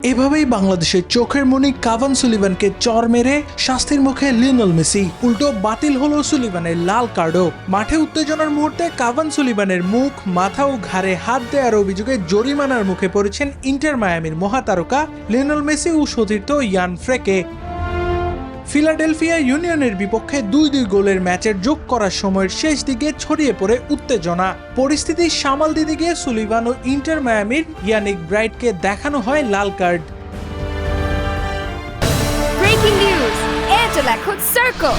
এভাবেই বাংলাদেশের চোখের মণি কাভান সুলিভানকে চর মেরে শাস্তির মুখে লিওনেল মেসি। উল্টো বাতিল হলো সুলিভানের লাল কার্ডও। মাঠে উত্তেজনার মুহূর্তে কাভান সুলিভানের মুখ, মাথা ও ঘাড়ে হাত দেওয়ার অভিযোগে জরিমানার মুখে পড়েছেন ইন্টার মায়ামির মহাতারকা লিওনেল মেসি ও সতীর্থ ইয়ান ফ্রেকে। ফিলাডেলফিয়া ইউনিয়নের বিপক্ষে 2-2 গোলের ম্যাচের যোগ করার সময়ের শেষ দিকে ছড়িয়ে পড়ে উত্তেজনা। পরিস্থিতি সামাল দিতে গিয়ে সুলিভান ও ইন্টার মায়ামির ইয়ানিক ব্রাইটকে দেখানো হয় লাল কার্ড। Breaking news! Angela এখন সার্কল।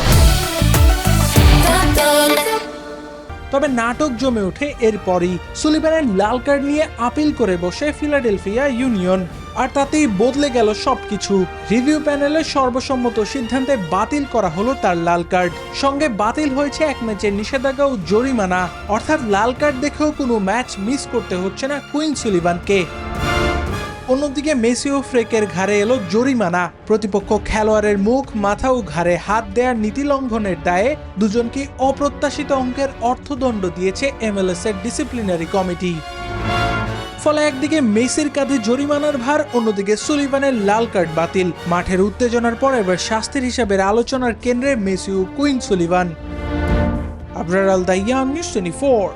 তবে নাটক জমে ওঠে এরপরই। সুলিভানের লাল কার্ড নিয়ে আপিল করে বসে ফিলাডেলফিয়া ইউনিয়ন, আর তাতেই বদলে গেল সবকিছু। রিভিউ প্যানেলের সর্বসম্মত সিদ্ধান্তে বাতিল করা হলো তার লাল কার্ড। সঙ্গে বাতিল হয়েছে 1 ম্যাচের নিষেধাজ্ঞা ও জরিমানা। অর্থাৎ লাল কার্ড দেখেও কোনো ম্যাচ মিস করতে হচ্ছে না কুইন সুলিভানকে। অন্যদিকে মেসি ও ফ্রেকের ঘাড়ে এলো জরিমানা। প্রতিপক্ষ খেলোয়াড়ের মুখ, মাথা ও ঘাড়ে হাত দেওয়ার নীতি লঙ্ঘনের দায়ে দুজনকে অপ্রত্যাশিত অঙ্কের অর্থদণ্ড দিয়েছে MLS এর ডিসিপ্লিনারি কমিটি। ফলে একদিকে মেসির কাঁধে জরিমানার ভার, অন্যদিকে সুলিভানের লাল কার্ড বাতিল। মাঠের উত্তেজনার পর এবার শাস্তির হিসাবের আলোচনার কেন্দ্রে মেসি ও কুইন সুলিভান। আবরার আল দাইয়ান, নিউজ 24।